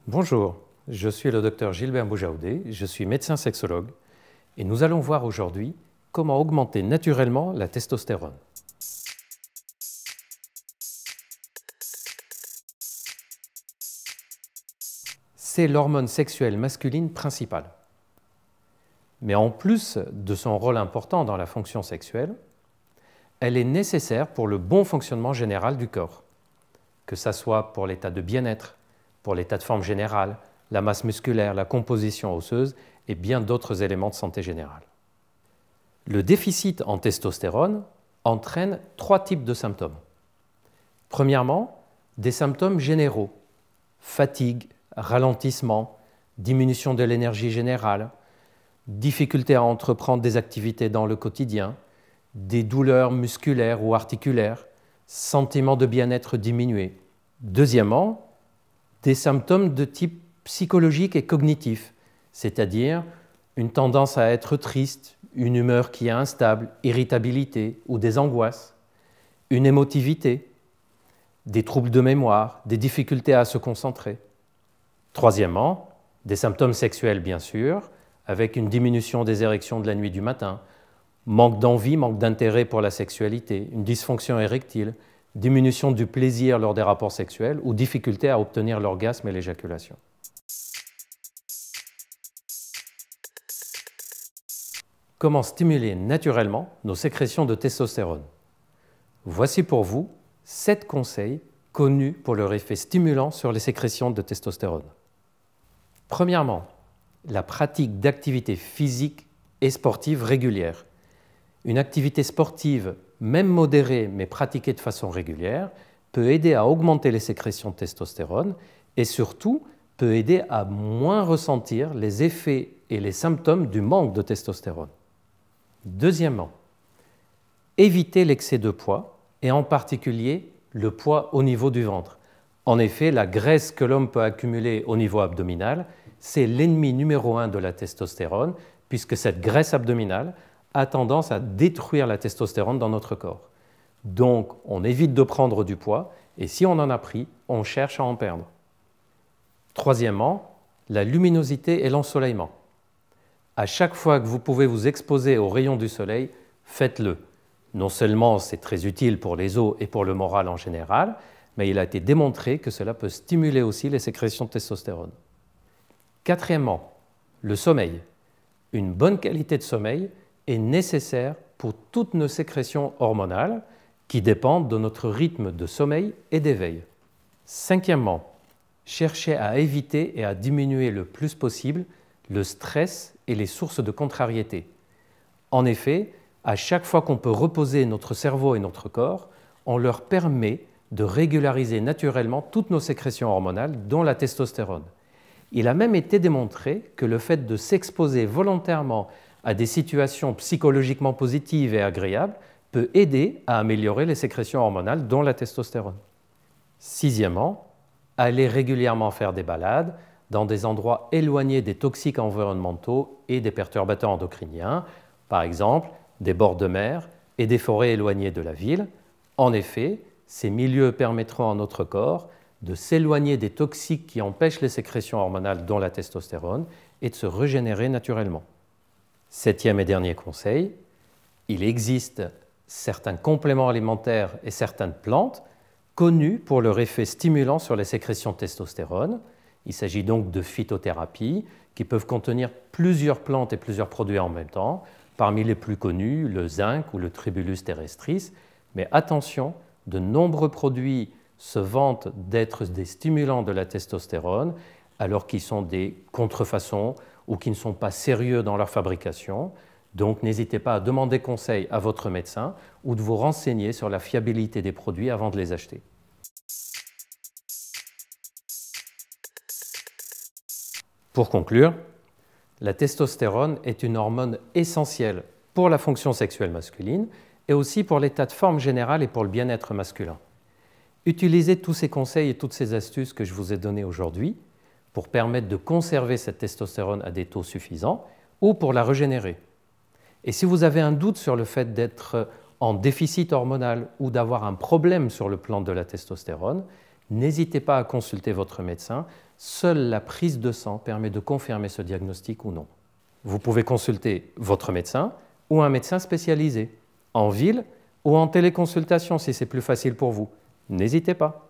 Bonjour, je suis le docteur Gilbert Boujaoudé, je suis médecin sexologue et nous allons voir aujourd'hui comment augmenter naturellement la testostérone. C'est l'hormone sexuelle masculine principale. Mais en plus de son rôle important dans la fonction sexuelle, elle est nécessaire pour le bon fonctionnement général du corps, que ce soit pour l'état de bien-être, pour l'état de forme générale, la masse musculaire, la composition osseuse et bien d'autres éléments de santé générale. Le déficit en testostérone entraîne 3 types de symptômes. Premièrement, des symptômes généraux, fatigue, ralentissement, diminution de l'énergie générale, difficulté à entreprendre des activités dans le quotidien, des douleurs musculaires ou articulaires, sentiment de bien-être diminué. Deuxièmement, des symptômes de type psychologique et cognitif, c'est-à-dire une tendance à être triste, une humeur qui est instable, irritabilité ou des angoisses, une émotivité, des troubles de mémoire, des difficultés à se concentrer. Troisièmement, des symptômes sexuels bien sûr, avec une diminution des érections de la nuit du matin, manque d'envie, manque d'intérêt pour la sexualité, une dysfonction érectile, diminution du plaisir lors des rapports sexuels ou difficulté à obtenir l'orgasme et l'éjaculation. Comment stimuler naturellement nos sécrétions de testostérone? Voici pour vous 7 conseils connus pour leur effet stimulant sur les sécrétions de testostérone. Premièrement, la pratique d'activités physiques et sportives régulières. Une activité sportive, même modérée mais pratiquée de façon régulière, peut aider à augmenter les sécrétions de testostérone et surtout peut aider à moins ressentir les effets et les symptômes du manque de testostérone. Deuxièmement, éviter l'excès de poids et en particulier le poids au niveau du ventre. En effet, la graisse que l'homme peut accumuler au niveau abdominal, c'est l'ennemi numéro 1 de la testostérone, puisque cette graisse abdominale a tendance à détruire la testostérone dans notre corps. Donc, on évite de prendre du poids et si on en a pris, on cherche à en perdre. Troisièmement, la luminosité et l'ensoleillement. À chaque fois que vous pouvez vous exposer aux rayons du soleil, faites-le. Non seulement c'est très utile pour les os et pour le moral en général, mais il a été démontré que cela peut stimuler aussi les sécrétions de testostérone. Quatrièmement, le sommeil. Une bonne qualité de sommeil est nécessaire pour toutes nos sécrétions hormonales qui dépendent de notre rythme de sommeil et d'éveil. Cinquièmement, cherchez à éviter et à diminuer le plus possible le stress et les sources de contrariété. En effet, à chaque fois qu'on peut reposer notre cerveau et notre corps, on leur permet de régulariser naturellement toutes nos sécrétions hormonales, dont la testostérone. Il a même été démontré que le fait de s'exposer volontairement à des situations psychologiquement positives et agréables peut aider à améliorer les sécrétions hormonales, dont la testostérone. Sixièmement, aller régulièrement faire des balades dans des endroits éloignés des toxiques environnementaux et des perturbateurs endocriniens, par exemple des bords de mer et des forêts éloignées de la ville. En effet, ces milieux permettront à notre corps de s'éloigner des toxiques qui empêchent les sécrétions hormonales, dont la testostérone, et de se régénérer naturellement. Septième et dernier conseil, il existe certains compléments alimentaires et certaines plantes connus pour leur effet stimulant sur les sécrétions de testostérone. Il s'agit donc de phytothérapies qui peuvent contenir plusieurs plantes et plusieurs produits en même temps, parmi les plus connus, le zinc ou le Tribulus terrestris. Mais attention, de nombreux produits se vantent d'être des stimulants de la testostérone, alors qu'ils sont des contrefaçons ou qui ne sont pas sérieux dans leur fabrication. Donc n'hésitez pas à demander conseil à votre médecin ou de vous renseigner sur la fiabilité des produits avant de les acheter. Pour conclure, la testostérone est une hormone essentielle pour la fonction sexuelle masculine et aussi pour l'état de forme général et pour le bien-être masculin. Utilisez tous ces conseils et toutes ces astuces que je vous ai donnés aujourd'hui pour permettre de conserver cette testostérone à des taux suffisants ou pour la régénérer. Et si vous avez un doute sur le fait d'être en déficit hormonal ou d'avoir un problème sur le plan de la testostérone, n'hésitez pas à consulter votre médecin. Seule la prise de sang permet de confirmer ce diagnostic ou non. Vous pouvez consulter votre médecin ou un médecin spécialisé, en ville ou en téléconsultation si c'est plus facile pour vous. N'hésitez pas.